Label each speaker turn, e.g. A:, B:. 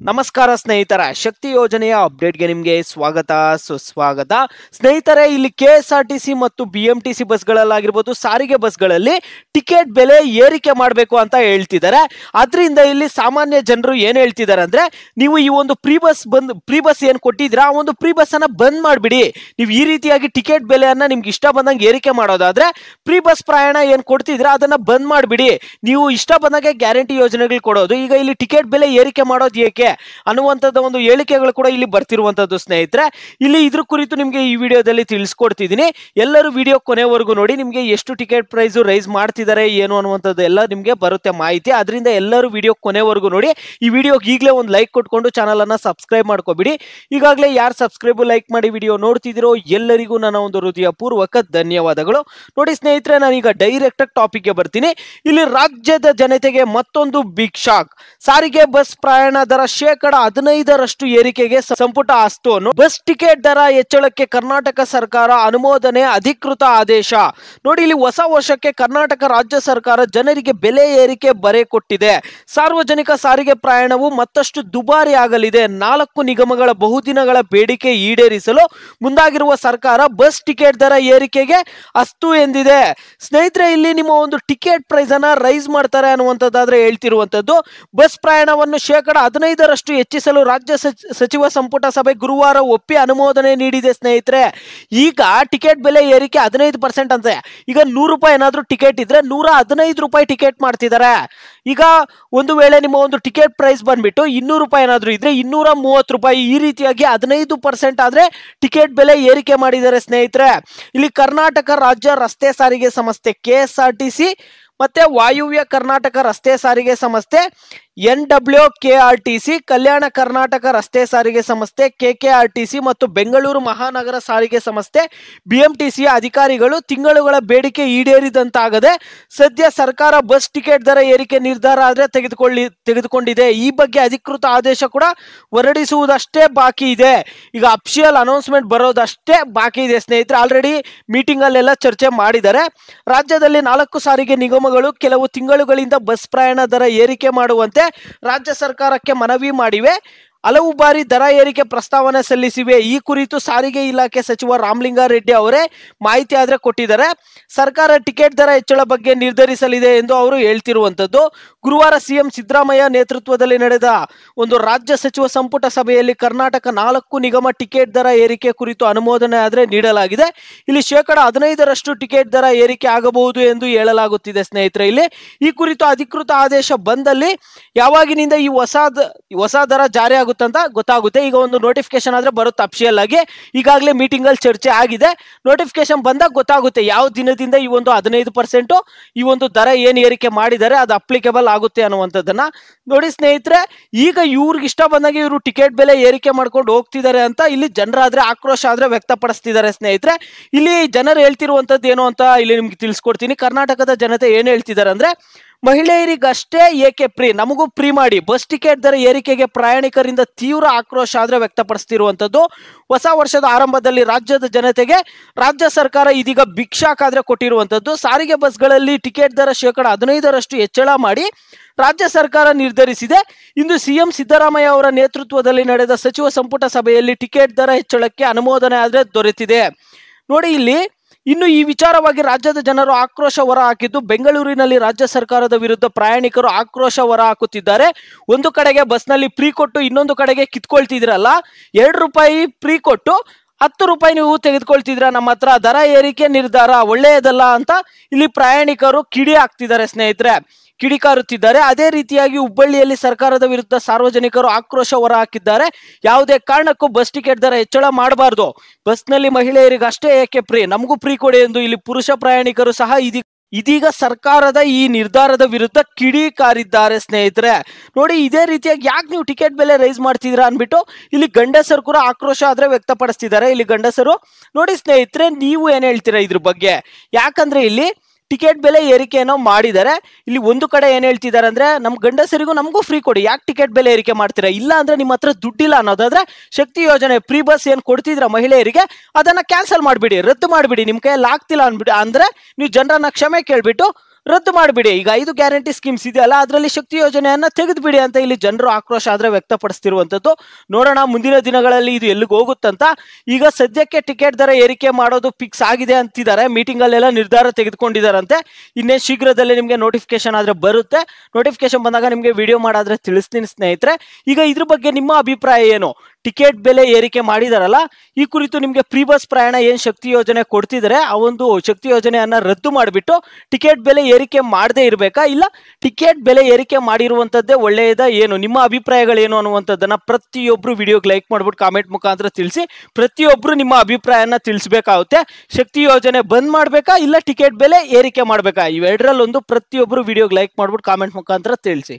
A: ನಮಸ್ಕಾರ ಸ್ನೇಹಿತರ, ಶಕ್ತಿ ಯೋಜನೆಯ ಅಪ್ಡೇಟ್ಗೆ ನಿಮಗೆ ಸ್ವಾಗತ ಸುಸ್ವಾಗತ. ಸ್ನೇಹಿತರೆ, ಇಲ್ಲಿ KSRTC ಮತ್ತು BMTC ಬಸ್ಗಳಲ್ಲಾಗಿರ್ಬೋದು, ಸಾರಿಗೆ ಬಸ್ಗಳಲ್ಲಿ ಟಿಕೆಟ್ ಬೆಲೆ ಏರಿಕೆ ಮಾಡಬೇಕು ಅಂತ ಹೇಳ್ತಿದ್ದಾರೆ. ಅದರಿಂದ ಇಲ್ಲಿ ಸಾಮಾನ್ಯ ಜನರು ಏನು ಹೇಳ್ತಿದ್ದಾರೆ ಅಂದ್ರೆ, ನೀವು ಈ ಒಂದು ಫ್ರೀ ಬಸ್ ಏನು ಕೊಟ್ಟಿದ್ದೀರಾ, ಆ ಒಂದು ಫ್ರೀ ಬಸ್ ಅನ್ನ ಬಂದ್ ಮಾಡಿಬಿಡಿ. ನೀವು ಈ ರೀತಿಯಾಗಿ ಟಿಕೆಟ್ ಬೆಲೆಯನ್ನ ನಿಮ್ಗೆ ಇಷ್ಟ ಬಂದಂಗೆ ಏರಿಕೆ ಮಾಡೋದಾದ್ರೆ ಫ್ರೀ ಬಸ್ ಪ್ರಯಾಣ ಏನು ಕೊಡ್ತಿದ್ದೀರಾ ಅದನ್ನ ಬಂದ್ ಮಾಡಿಬಿಡಿ. ನೀವು ಇಷ್ಟ ಬಂದಂಗೆ ಗ್ಯಾರಂಟಿ ಯೋಜನೆಗಳು ಕೊಡೋದು, ಈಗ ಇಲ್ಲಿ ಟಿಕೆಟ್ ಬೆಲೆ ಏರಿಕೆ ಮಾಡೋದು ಏಕೆ ಅನ್ನುವಂಥದ್ದು ಒಂದು ಹೇಳಿಕೆಗಳು ಕೂಡ ಇಲ್ಲಿ ಬರ್ತಿರುವಂತದ್ದು. ಸ್ನೇಹಿತರೆ, ಇಲ್ಲಿ ಇದ್ರ ಕುರಿತು ನಿಮಗೆ ಈ ವಿಡಿಯೋದಲ್ಲಿ ತಿಳಿಸ್ಕೊಡ್ತಿದ್ದೀನಿ. ಎಲ್ಲರೂ ವಿಡಿಯೋ ಕೊನೆವರೆಗೂ ನೋಡಿ. ನಿಮಗೆ ಎಷ್ಟು ಟಿಕೆಟ್ ಪ್ರೈಸ್ ರೈಸ್ ಮಾಡ್ತಿದ್ದಾರೆ ಏನು ಅನ್ನುವಂಥದ್ದು ಎಲ್ಲ ನಿಮಗೆ ಬರುತ್ತೆ ಮಾಹಿತಿ. ಅದರಿಂದ ಎಲ್ಲರೂ ವಿಡಿಯೋ ಕೊನೆವರೆಗೂ ನೋಡಿ. ಈ ವಿಡಿಯೋಗೆ ಈಗಲೇ ಒಂದು ಲೈಕ್ ಕೊಟ್ಕೊಂಡು ಚಾನಲ್ ಅನ್ನ ಸಬ್ಸ್ಕ್ರೈಬ್ ಮಾಡ್ಕೊಬಿಡಿ. ಈಗಾಗಲೇ ಯಾರು ಸಬ್ಸ್ಕ್ರೈಬ್ ಲೈಕ್ ಮಾಡಿ ವಿಡಿಯೋ ನೋಡ್ತಿದ್ದೀರೋ ಎಲ್ಲರಿಗೂ ನನ್ನ ಒಂದು ಹೃದಯ ಪೂರ್ವಕ ಧನ್ಯವಾದಗಳು. ನೋಡಿ ಸ್ನೇಹಿತರೆ, ನಾನೀಗ ಡೈರೆಕ್ಟ್ ಆಗಿ ಟಾಪಿಕ್ ಗೆ ಬರ್ತೀನಿ. ಇಲ್ಲಿ ರಾಜ್ಯದ ಜನತೆಗೆ ಮತ್ತೊಂದು ಬಿಗ್ ಶಾಕ್. ಸಾರಿಗೆ ಬಸ್ ಪ್ರಯಾಣ ದರ 15% ಏರಿಕೆಗೆ ಸಂಪುಟ ಅಸ್ತೋನು. ಬಸ್ ಟಿಕೆಟ್ ದರ ಹೆಚ್ಚಳಕ್ಕೆ ಕರ್ನಾಟಕ ಸರ್ಕಾರ ಅನುಮೋದನೆ, ಅಧಿಕೃತ ಆದೇಶ. ನೋಡಿ, ಇಲ್ಲಿ ಹೊಸ ವರ್ಷಕ್ಕೆ ಕರ್ನಾಟಕ ರಾಜ್ಯ ಸರ್ಕಾರ ಜನರಿಗೆ ಬೆಲೆ ಏರಿಕೆ ಬರೆ ಕೊಟ್ಟಿದೆ. ಸಾರ್ವಜನಿಕ ಸಾರಿಗೆ ಪ್ರಯಾಣವು ಮತ್ತಷ್ಟು ದುಬಾರಿ ಆಗಲಿದೆ. 4 ನಿಗಮಗಳ ಬಹುದಿನಗಳ ಬೇಡಿಕೆ ಈಡೇರಿಸಲು ಮುಂದಾಗಿರುವ ಸರ್ಕಾರ ಬಸ್ ಟಿಕೆಟ್ ದರ ಏರಿಕೆಗೆ ಅಸ್ತು ಎಂದಿದೆ. ಸ್ನೇಹಿತರೆ, ಇಲ್ಲಿ ನಿಮ್ಮ ಒಂದು ಟಿಕೆಟ್ ಪ್ರೈಸ್ ಅನ್ನ ರೈಸ್ ಮಾಡ್ತಾರೆ ಅನ್ನುವಂಥದ್ದಾದ್ರೆ ಹೇಳ್ತಿರುವಂತದ್ದು. ಬಸ್ ಪ್ರಯಾಣವನ್ನು 15% ಹೆಚ್ಚಿಸಲು ರಾಜ್ಯ ಸಚಿವ ಸಂಪುಟ ಸಭೆ ಗುರುವಾರ ಒಪ್ಪಿ ಅನುಮೋದನೆ ನೀಡಿದೆ. ಸ್ನೇಹಿತರೆ, ಈಗ ಟಿಕೆಟ್ ಬೆಲೆ ಏರಿಕೆ 15% ಅಂತೆ. ಈಗ 100 ರೂಪಾಯಿ ಏನಾದ್ರೂ ಟಿಕೆಟ್ ಇದ್ರೆ 115 ರೂಪಾಯಿ ಟಿಕೆಟ್ ಮಾಡ್ತಿದ್ದಾರೆ. ಈಗ ಒಂದು ವೇಳೆ ನಿಮ್ಮ ಒಂದು ಟಿಕೆಟ್ ಪ್ರೈಸ್ ಬಂದ್ಬಿಟ್ಟು 200 ರೂಪಾಯಿ ಏನಾದ್ರೂ ಇದ್ರೆ 230 ರೂಪಾಯಿ, ಈ ರೀತಿಯಾಗಿ 15% ಆದ್ರೆ ಟಿಕೆಟ್ ಬೆಲೆ ಏರಿಕೆ ಮಾಡಿದ್ದಾರೆ. ಸ್ನೇಹಿತರೆ, ಇಲ್ಲಿ ಕರ್ನಾಟಕ ರಾಜ್ಯ ರಸ್ತೆ ಸಾರಿಗೆ ಸಂಸ್ಥೆ KSRTC ಮತ್ತೆ ವಾಯುವ್ಯ ಕರ್ನಾಟಕ ರಸ್ತೆ ಸಾರಿಗೆ ಸಂಸ್ಥೆ NWKRTC, ಕಲ್ಯಾಣ ಕರ್ನಾಟಕ ರಸ್ತೆ ಸಾರಿಗೆ ಸಂಸ್ಥೆ KKRTC ಮತ್ತು ಬೆಂಗಳೂರು ಮಹಾನಗರ ಸಾರಿಗೆ ಸಂಸ್ಥೆ BMTC ಅಧಿಕಾರಿಗಳು ತಿಂಗಳುಗಳ ಬೇಡಿಕೆ ಈಡೇರಿದಂತಾಗದೆ ಸದ್ಯ ಸರ್ಕಾರ ಬಸ್ ಟಿಕೆಟ್ ದರ ಏರಿಕೆ ನಿರ್ಧಾರ ಆದ್ರೆ ತೆಗೆದುಕೊಂಡಿದೆ. ಈ ಬಗ್ಗೆ ಅಧಿಕೃತ ಆದೇಶ ಕೂಡ ಹೊರಡಿಸುವುದಷ್ಟೇ ಬಾಕಿ ಇದೆ. ಈಗ ಅಫಿಷಿಯಲ್ ಅನೌನ್ಸ್ಮೆಂಟ್ ಬರೋದಷ್ಟೇ ಬಾಕಿ ಇದೆ. ಸ್ನೇಹಿತರೆ, ಆಲ್ರೆಡಿ ಮೀಟಿಂಗ್ ಅಲ್ಲೆಲ್ಲ ಚರ್ಚೆ ಮಾಡಿದ್ದಾರೆ. ರಾಜ್ಯದಲ್ಲಿ 4 ಸಾರಿಗೆ ನಿಗಮಗಳು ಕೆಲವು ತಿಂಗಳುಗಳಿಂದ ಬಸ್ ಪ್ರಯಾಣ ದರ ಏರಿಕೆ ಮಾಡುವಂತೆ ರಾಜ್ಯ ಸರ್ಕಾರಕ್ಕೆ ಮನವಿ ಮಾಡಿವೆ. ಹಲವು ಬಾರಿ ದರ ಏರಿಕೆ ಪ್ರಸ್ತಾವನೆ ಸಲ್ಲಿಸಿವೆ. ಈ ಕುರಿತು ಸಾರಿಗೆ ಇಲಾಖೆ ಸಚಿವ ರಾಮಲಿಂಗಾರೆಡ್ಡಿ ಅವರೇ ಮಾಹಿತಿ ಆದ್ರೆ ಕೊಟ್ಟಿದ್ದಾರೆ. ಸರ್ಕಾರ ಟಿಕೆಟ್ ದರ ಹೆಚ್ಚಳ ಬಗ್ಗೆ ನಿರ್ಧರಿಸಲಿದೆ ಎಂದು ಅವರು ಹೇಳ್ತಿರುವಂತದ್ದು. ಗುರುವಾರ ಸಿಎಂ ಸಿದ್ದರಾಮಯ್ಯ ನೇತೃತ್ವದಲ್ಲಿ ನಡೆದ ಒಂದು ರಾಜ್ಯ ಸಚಿವ ಸಂಪುಟ ಸಭೆಯಲ್ಲಿ ಕರ್ನಾಟಕ 4 ನಿಗಮ ಟಿಕೆಟ್ ದರ ಏರಿಕೆ ಕುರಿತು ಅನುಮೋದನೆ ಆದ್ರೆ ನೀಡಲಾಗಿದೆ. ಇಲ್ಲಿ 15% ಟಿಕೆಟ್ ದರ ಏರಿಕೆ ಆಗಬಹುದು ಎಂದು ಹೇಳಲಾಗುತ್ತಿದೆ. ಸ್ನೇಹಿತರೆ, ಇಲ್ಲಿ ಈ ಕುರಿತು ಅಧಿಕೃತ ಆದೇಶ ಬಂದಲ್ಲಿ ಯಾವಾಗಿನಿಂದ ಈ ಹೊಸ ದರ ಜಾರಿ ಆಗುತ್ತೆ ಅಂತ ಗೊತ್ತಾಗುತ್ತೆ. ಈಗ ಒಂದು ನೋಟಿಫಿಕೇಶನ್ ಆದ್ರೆ ಬರುತ್ತೆ ಅಫಿಷಿಯಲ್ ಆಗಿ. ಈಗಾಗಲೇ ಮೀಟಿಂಗ್ ಅಲ್ಲಿ ಚರ್ಚೆ ಆಗಿದೆ. ನೋಟಿಫಿಕೇಶನ್ ಬಂದಾಗ ಗೊತ್ತಾಗುತ್ತೆ ಯಾವ ದಿನದಿಂದ ಈ ಒಂದು 15% ಈ ಒಂದು ದರ ಏನ್ ಏರಿಕೆ ಮಾಡಿದ್ದಾರೆ ಅದು ಅಪ್ಲಿಕೇಬಲ್ ಆಗುತ್ತೆ ಅನ್ನುವಂಥದ್ದನ್ನ ನೋಡಿ. ಸ್ನೇಹಿತರೆ, ಈಗ ಇವ್ರಿಗೆ ಇಷ್ಟ ಬಂದಾಗ ಇವರು ಟಿಕೆಟ್ ಬೆಲೆ ಏರಿಕೆ ಮಾಡ್ಕೊಂಡು ಹೋಗ್ತಿದ್ದಾರೆ ಅಂತ ಇಲ್ಲಿ ಜನರಾದ್ರೆ ಆಕ್ರೋಶ ಆದ್ರೆ ವ್ಯಕ್ತಪಡಿಸ್ತಿದ್ದಾರೆ. ಸ್ನೇಹಿತರೆ, ಇಲ್ಲಿ ಜನರು ಹೇಳ್ತಿರುವಂತದ್ದು ಏನು ಅಂತ ಇಲ್ಲಿ ನಿಮ್ಗೆ ತಿಳಿಸ್ಕೊಡ್ತೀನಿ. ಕರ್ನಾಟಕದ ಜನತೆ ಏನ್ ಹೇಳ್ತಿದ್ದಾರೆ ಅಂದ್ರೆ, ಮಹಿಳೆಯರಿಗಷ್ಟೇ ಏಕೆ ಫ್ರೀ, ನಮಗೂ ಫ್ರೀ ಮಾಡಿ. ಬಸ್ ಟಿಕೆಟ್ ದರ ಏರಿಕೆಗೆ ಪ್ರಯಾಣಿಕರಿಂದ ತೀವ್ರ ಆಕ್ರೋಶ ಆದ್ರೆ ವ್ಯಕ್ತಪಡಿಸ್ತಿರುವಂತದ್ದು. ಹೊಸ ವರ್ಷದ ಆರಂಭದಲ್ಲಿ ರಾಜ್ಯದ ಜನತೆಗೆ ರಾಜ್ಯ ಸರ್ಕಾರ ಇದೀಗ ಬಿಗ್ ಶಾಕ್ ಆದ್ರೆ ಕೊಟ್ಟಿರುವಂತದ್ದು. ಸಾರಿಗೆ ಬಸ್ಗಳಲ್ಲಿ ಟಿಕೆಟ್ ದರ 15% ಹೆಚ್ಚಳ ಮಾಡಿ ರಾಜ್ಯ ಸರ್ಕಾರ ನಿರ್ಧರಿಸಿದೆ. ಇಂದು ಸಿಎಂ ಸಿದ್ದರಾಮಯ್ಯ ಅವರ ನೇತೃತ್ವದಲ್ಲಿ ನಡೆದ ಸಚಿವ ಸಂಪುಟ ಸಭೆಯಲ್ಲಿ ಟಿಕೆಟ್ ದರ ಹೆಚ್ಚಳಕ್ಕೆ ಅನುಮೋದನೆ ಆದ್ರೆ ದೊರೆತಿದೆ. ನೋಡಿ, ಇಲ್ಲಿ ಇನ್ನು ಈ ವಿಚಾರವಾಗಿ ರಾಜ್ಯದ ಜನರು ಆಕ್ರೋಶ ಹೊರ ಹಾಕಿದ್ದು. ಬೆಂಗಳೂರಿನಲ್ಲಿ ರಾಜ್ಯ ಸರ್ಕಾರದ ವಿರುದ್ಧ ಪ್ರಯಾಣಿಕರು ಆಕ್ರೋಶ ಹೊರ ಹಾಕುತ್ತಿದ್ದಾರೆ. ಒಂದು ಕಡೆಗೆ ಬಸ್ನಲ್ಲಿ ಫ್ರೀ ಕೊಟ್ಟು ಇನ್ನೊಂದು ಕಡೆಗೆ ಕಿತ್ಕೊಳ್ತಿದ್ರಲ್ಲ, 2 ರೂಪಾಯಿ ಫ್ರೀ ಕೊಟ್ಟು 10 ರೂಪಾಯಿ ನೀವು ತೆಗೆದುಕೊಳ್ತಿದ್ರ ನಮ್ಮ ಹತ್ರ, ದರ ಏರಿಕೆ ನಿರ್ಧಾರ ಒಳ್ಳೆಯದಲ್ಲ ಅಂತ ಇಲ್ಲಿ ಪ್ರಯಾಣಿಕರು ಕಿಡಿ ಹಾಕ್ತಿದ್ದಾರೆ. ಸ್ನೇಹಿತರೆ, ಕಿಡಿಕಾರುತ್ತಿದ್ದಾರೆ. ಅದೇ ರೀತಿಯಾಗಿ ಹುಬ್ಬಳ್ಳಿಯಲ್ಲಿ ಸರ್ಕಾರದ ವಿರುದ್ಧ ಸಾರ್ವಜನಿಕರು ಆಕ್ರೋಶ ಹೊರ ಹಾಕಿದ್ದಾರೆ. ಯಾವುದೇ ಕಾರಣಕ್ಕೂ ಬಸ್ ಟಿಕೆಟ್ ದರ ಹೆಚ್ಚಳ ಮಾಡಬಾರ್ದು, ಬಸ್ನಲ್ಲಿ ಮಹಿಳೆಯರಿಗೆ ಅಷ್ಟೇ ಏಕೆ ಫ್ರೀ, ನಮಗೂ ಫ್ರೀ ಕೊಡಿ ಎಂದು ಇಲ್ಲಿ ಪುರುಷ ಪ್ರಯಾಣಿಕರು ಸಹ ಇದೀಗ ಸರ್ಕಾರದ ಈ ನಿರ್ಧಾರದ ವಿರುದ್ಧ ಕಿಡಿಕಾರಿದ್ದಾರೆ. ಸ್ನೇಹಿತರೆ, ನೋಡಿ, ಇದೇ ರೀತಿಯಾಗಿ ಯಾಕೆ ನೀವು ಟಿಕೆಟ್ ಬೆಲೆ ರೈಸ್ ಮಾಡ್ತಿದ್ದೀರಾ ಅನ್ಬಿಟ್ಟು ಇಲ್ಲಿ ಗಂಡಸರು ಕೂಡ ಆಕ್ರೋಶ ಆದ್ರೆ ವ್ಯಕ್ತಪಡಿಸ್ತಿದ್ದಾರೆ. ಇಲ್ಲಿ ಗಂಡಸರು ನೋಡಿ. ಸ್ನೇಹಿತರೆ, ನೀವು ಏನ್ ಹೇಳ್ತೀರಾ ಇದ್ರ ಬಗ್ಗೆ? ಯಾಕಂದ್ರೆ ಇಲ್ಲಿ ಟಿಕೆಟ್ ಬೆಲೆ ಏರಿಕೆಯನ್ನು ಮಾಡಿದ್ದಾರೆ. ಇಲ್ಲಿ ಒಂದು ಕಡೆ ಏನ್ ಹೇಳ್ತಿದ್ದಾರೆ ಅಂದ್ರೆ, ನಮ್ ಗಂಡಸರಿಗೂ ನಮಗೂ ಫ್ರೀ ಕೊಡಿ, ಯಾಕೆ ಟಿಕೆಟ್ ಬೆಲೆ ಏರಿಕೆ ಮಾಡ್ತೀರಾ? ಇಲ್ಲ ಅಂದ್ರೆ ನಿಮ್ಮ ಹತ್ರ ದುಡ್ಡಿಲ್ಲ ಅನ್ನೋದಾದ್ರೆ ಶಕ್ತಿ ಯೋಜನೆ ಫ್ರೀ ಬಸ್ ಏನ್ ಕೊಡ್ತಿದ್ರ ಮಹಿಳೆಯರಿಗೆ ಅದನ್ನ ಕ್ಯಾನ್ಸಲ್ ಮಾಡ್ಬಿಡಿ, ರದ್ದು ಮಾಡ್ಬಿಡಿ, ನಿಮ್ ಕೈಯಲ್ಲಿ ಆಗ್ತಿಲ್ಲ ಅಂದ್ರೆ ನೀವು ಜನರನ್ನ ಕ್ಷಮೆ ಕೇಳ್ಬಿಟ್ಟು ರದ್ದು ಮಾಡಿಬಿಡಿ. ಈಗ 5 ಗ್ಯಾರಂಟಿ ಸ್ಕೀಮ್ಸ್ ಇದೆಯಲ್ಲ, ಅದರಲ್ಲಿ ಶಕ್ತಿ ಯೋಜನೆಯನ್ನ ತೆಗೆದುಬಿಡಿ ಅಂತ ಇಲ್ಲಿ ಜನರು ಆಕ್ರೋಶ ಆದ್ರೆ ವ್ಯಕ್ತಪಡಿಸ್ತಿರುವಂತದ್ದು. ನೋಡೋಣ ಮುಂದಿನ ದಿನಗಳಲ್ಲಿ ಇದು ಎಲ್ಲಿಗೆ ಹೋಗುತ್ತಂತ. ಈಗ ಸದ್ಯಕ್ಕೆ ಟಿಕೆಟ್ ದರ ಏರಿಕೆ ಮಾಡೋದು ಫಿಕ್ಸ್ ಆಗಿದೆ ಅಂತಿದ್ದಾರೆ. ಮೀಟಿಂಗ್ ಅಲ್ಲೆಲ್ಲ ನಿರ್ಧಾರ ತೆಗೆದುಕೊಂಡಿದ್ದಾರಂತೆ. ಇನ್ನೇ ಶೀಘ್ರದಲ್ಲೇ ನಿಮಗೆ ನೋಟಿಫಿಕೇಶನ್ ಆದ್ರೆ ಬರುತ್ತೆ. ನೋಟಿಫಿಕೇಶನ್ ಬಂದಾಗ ನಿಮಗೆ ವಿಡಿಯೋ ಮಾಡಾದ್ರೆ ತಿಳಿಸ್ತೀನಿ ಸ್ನೇಹಿತರೆ. ಈಗ ಇದ್ರ ಬಗ್ಗೆ ನಿಮ್ಮ ಅಭಿಪ್ರಾಯ ಏನು? ಟಿಕೆಟ್ ಬೆಲೆ ಏರಿಕೆ ಮಾಡಿದಾರಲ್ಲ, ಈ ಕುರಿತು ನಿಮಗೆ ಫ್ರೀ ಬಸ್ ಪ್ರಯಾಣ ಏನ್ ಶಕ್ತಿ ಯೋಜನೆ ಕೊಡ್ತಿದ್ದಾರೆ, ಆ ಒಂದು ಶಕ್ತಿ ಯೋಜನೆಯನ್ನ ರದ್ದು ಮಾಡಿಬಿಟ್ಟು ಟಿಕೆಟ್ ಬೆಲೆ ಏರಿಕೆ ಮಾಡದೇ ಇರಬೇಕಾ, ಇಲ್ಲ ಟಿಕೆಟ್ ಬೆಲೆ ಏರಿಕೆ ಮಾಡಿರುವಂತದ್ದೇ ಒಳ್ಳೆಯದಾ ಏನು? ನಿಮ್ಮ ಅಭಿಪ್ರಾಯಗಳೇನು ಅನ್ನುವಂಥದ್ದನ್ನ ಪ್ರತಿಯೊಬ್ರು ವಿಡಿಯೋಗೆ ಲೈಕ್ ಮಾಡ್ಬಿಟ್ಟು ಕಾಮೆಂಟ್ ಮುಖಾಂತರ ತಿಳಿಸಿ. ಪ್ರತಿಯೊಬ್ರು ನಿಮ್ಮ ಅಭಿಪ್ರಾಯನ ತಿಳಿಸಬೇಕಾಗುತ್ತೆ. ಶಕ್ತಿ ಯೋಜನೆ ಬಂದ್ ಮಾಡ್ಬೇಕಾ, ಇಲ್ಲ ಟಿಕೆಟ್ ಬೆಲೆ ಏರಿಕೆ ಮಾಡ್ಬೇಕಾ? ಇವೆರಡರಲ್ಲೊಂದು ಪ್ರತಿಯೊಬ್ರು ವಿಡಿಯೋಗೆ ಲೈಕ್ ಮಾಡ್ಬಿಟ್ಟು ಕಾಮೆಂಟ್ ಮುಖಾಂತರ ತಿಳಿಸಿ.